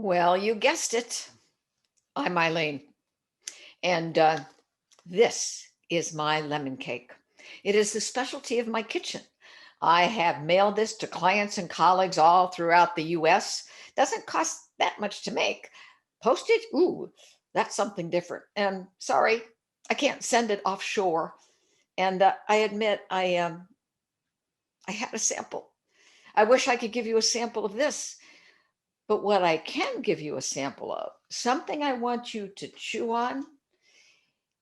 Well, you guessed it. I'm Eileen, and this is my lemon cake. It is the specialty of my kitchen. I have mailed this to clients and colleagues all throughout the US. Doesn't cost that much to make. Postage, ooh, that's something different. And sorry, I can't send it offshore. And I admit I had a sample. I wish I could give you a sample of this. But what I can give you a sample of, something I want you to chew on,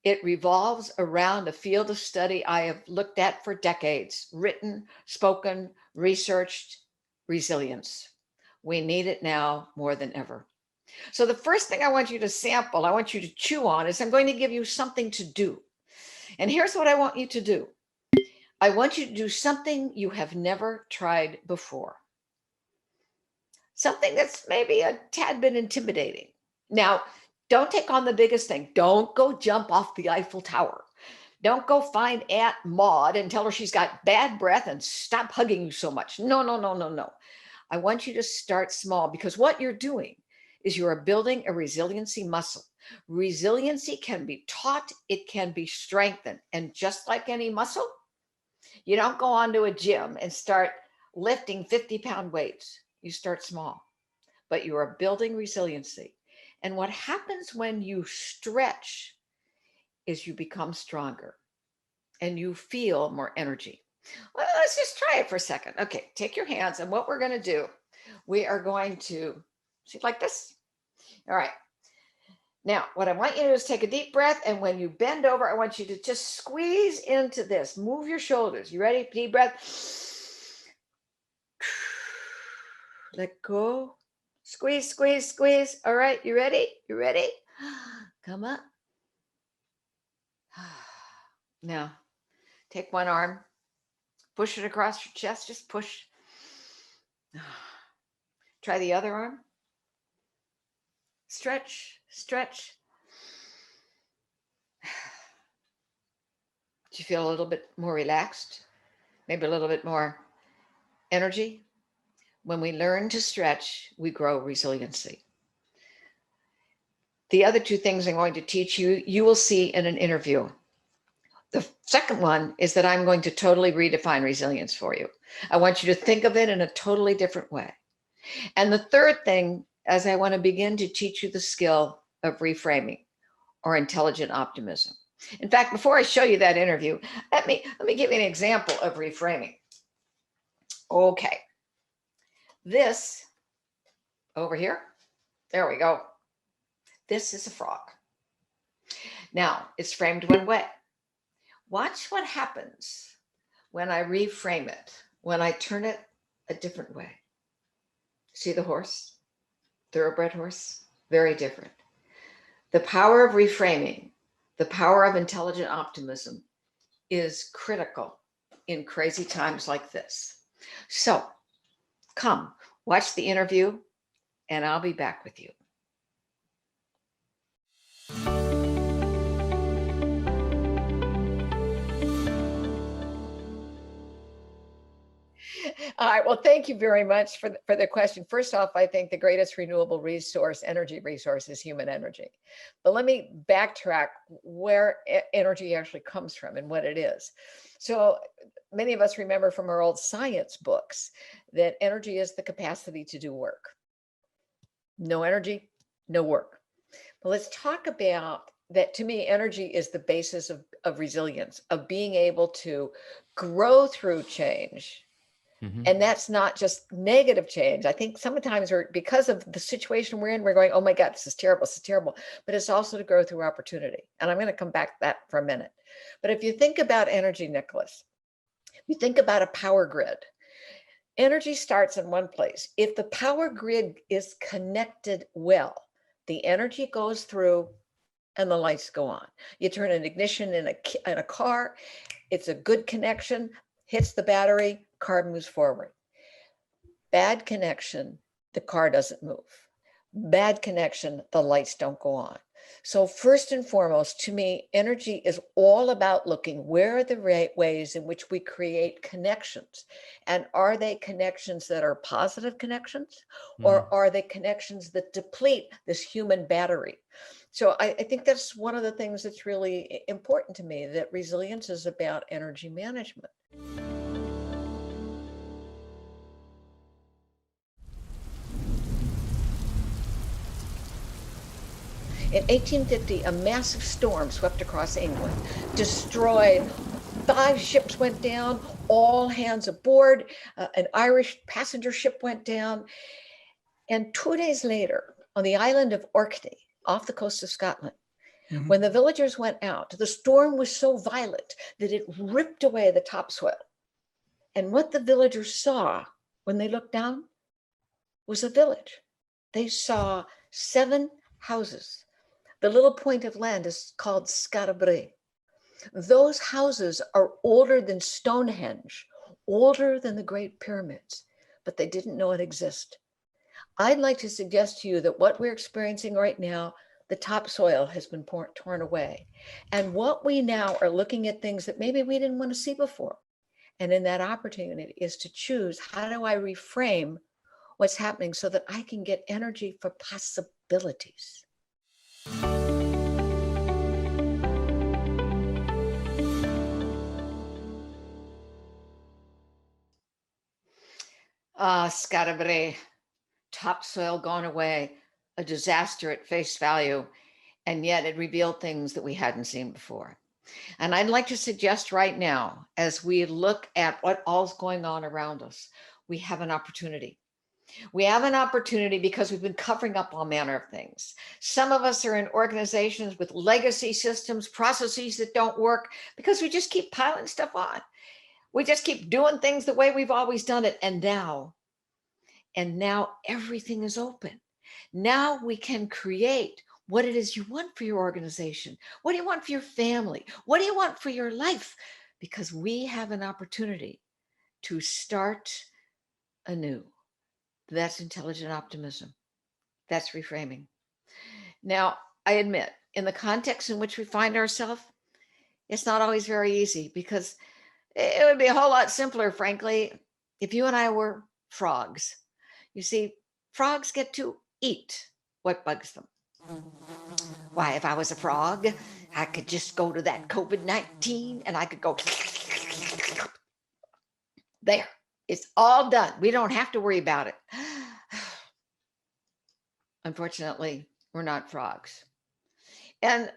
it revolves around a field of study I have looked at for decades, written, spoken, researched: resilience. We need it now more than ever. So the first thing I want you to sample, I want you to chew on, is I'm going to give you something to do. And here's what I want you to do. I want you to do something you have never tried before. Something that's maybe a tad bit intimidating. Now, don't take on the biggest thing. Don't go jump off the Eiffel Tower. Don't go find Aunt Maud and tell her she's got bad breath and stop hugging you so much. No, no, no, no, no. I want you to start small, because what you're doing is you are building a resiliency muscle. Resiliency can be taught, it can be strengthened. And just like any muscle, you don't go onto a gym and start lifting 50-pound weights. You start small, but you are building resiliency. And what happens when you stretch is you become stronger and you feel more energy. Well, let's just try it for a second. Okay, take your hands, and what we're going to do, we are going to see like this. All right. Now, what I want you to do is take a deep breath, and when you bend over, I want you to just squeeze into this. Move your shoulders. You ready? Deep breath. Let go. Squeeze, squeeze, squeeze. All right, you ready? You ready? Come up. Now, take one arm, push it across your chest, just push. Try the other arm. Stretch, stretch. Do you feel a little bit more relaxed? Maybe a little bit more energy? When we learn to stretch, we grow resiliency. The other two things I'm going to teach you, you will see in an interview. The second one is that I'm going to totally redefine resilience for you. I want you to think of it in a totally different way. And the third thing, as I want to begin to teach you the skill of reframing or intelligent optimism. In fact, before I show you that interview, let me give you an example of reframing. Okay. This over here, there we go. This is a frog. Now, it's framed one way. Watch what happens when I reframe it, when I turn it a different way. See the horse? Thoroughbred horse? Very different. The power of reframing, the power of intelligent optimism is critical in crazy times like this. So come, watch the interview, and I'll be back with you. All right. Well, thank you very much for the question. First off, I think the greatest renewable resource, energy resource, is human energy. But let me backtrack where energy actually comes from and what it is. So many of us remember from our old science books that energy is the capacity to do work. No energy, no work. But let's talk about that. To me, energy is the basis of resilience, of being able to grow through change. And that's not just negative change. I think sometimes because of the situation we're in, we're going, oh my God, this is terrible, this is terrible. But it's also to grow through opportunity. And I'm going to come back to that for a minute. But if you think about energy, Nicholas, you think about a power grid. Energy starts in one place. If the power grid is connected well, the energy goes through and the lights go on. You turn an ignition in a car, it's a good connection, hits the battery, car moves forward. Bad connection, the car doesn't move. Bad connection, the lights don't go on. So first and foremost, to me, energy is all about looking where are the right ways in which we create connections. And are they connections that are positive connections, Mm. or are they connections that deplete this human battery? So I think that's one of the things that's really important to me, that resilience is about energy management. In 1850, a massive storm swept across England, destroyed 5 ships went down, all hands aboard. An Irish passenger ship went down. And 2 days later, on the island of Orkney, off the coast of Scotland, Mhm. when the villagers went out, the storm was so violent that it ripped away the topsoil. And what the villagers saw when they looked down was a village. They saw 7 houses. The little point of land is called Skarabrae. Those houses are older than Stonehenge, older than the Great Pyramids, but they didn't know it existed. I'd like to suggest to you that what we're experiencing right now, the topsoil has been torn away. And what we now are looking at things that maybe we didn't want to see before. And in that opportunity is to choose, how do I reframe what's happening so that I can get energy for possibilities? Scarabre, topsoil gone away, a disaster at face value, and yet it revealed things that we hadn't seen before. And I'd like to suggest right now, as we look at what all's going on around us, we have an opportunity. We have an opportunity because we've been covering up all manner of things. Some of us are in organizations with legacy systems, processes that don't work because we just keep piling stuff on. We just keep doing things the way we've always done it. And now everything is open. Now we can create what it is you want for your organization. What do you want for your family? What do you want for your life? Because we have an opportunity to start anew. That's intelligent optimism. That's reframing. Now, I admit, in the context in which we find ourselves, it's not always very easy, because it would be a whole lot simpler, frankly, if you and I were frogs. You see, frogs get to eat what bugs them. Why, if I was a frog, I could just go to that COVID-19 and I could go there. It's all done. We don't have to worry about it. Unfortunately, we're not frogs. And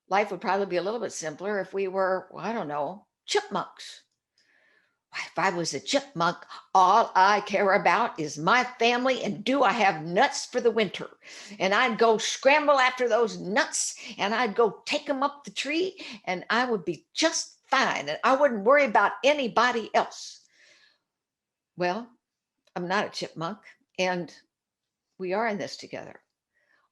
life would probably be a little bit simpler if we were, well, I don't know, chipmunks. If I was a chipmunk, all I care about is my family and do I have nuts for the winter? And I'd go scramble after those nuts and I'd go take them up the tree and I would be just fine and I wouldn't worry about anybody else. Well, I'm not a chipmunk, and we are in this together.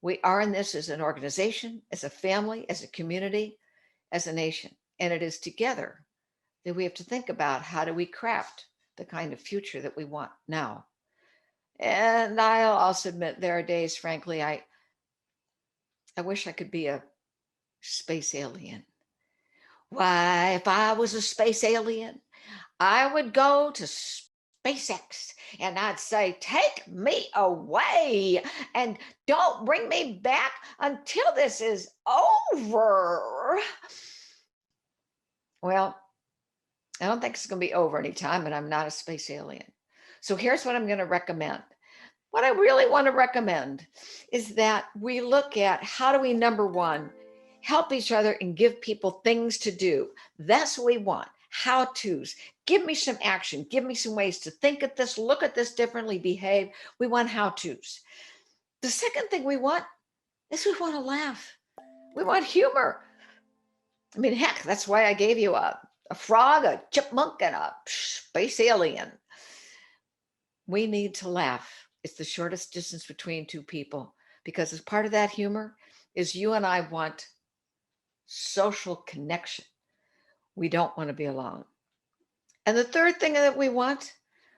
We are in this as an organization, as a family, as a community, as a nation. And it is together that we have to think about, how do we craft the kind of future that we want now. And I'll also admit, there are days, frankly, I wish I could be a space alien. Why, if I was a space alien, I would go to SpaceX and I'd say, take me away and don't bring me back until this is over. Well, I don't think it's going to be over anytime, and I'm not a space alien. So here's what I'm going to recommend. What I really want to recommend is that we look at, how do we, number one, help each other and give people things to do. That's what we want. How to's. Give me some action. Give me some ways to think at this, look at this differently, behave. We want how to's. The second thing we want is we want to laugh. We want humor. I mean, heck, that's why I gave you a frog, a chipmunk, and a space alien. We need to laugh. It's the shortest distance between two people, because as part of that humor is, you and I want social connection. We don't want to be alone. And the third thing that we want,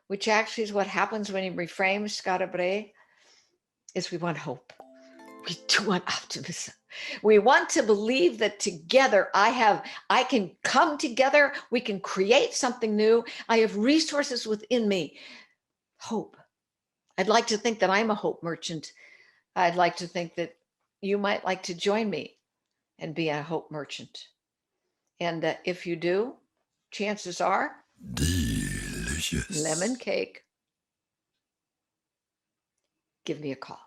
which actually is what happens when you reframe Scott Bray, is we want hope. We do want optimism. We want to believe that together I can come together. We can create something new. I have resources within me. Hope. I'd like to think that I'm a hope merchant. I'd like to think that you might like to join me and be a hope merchant. And if you do, chances are delicious. Lemon cake. Give me a call.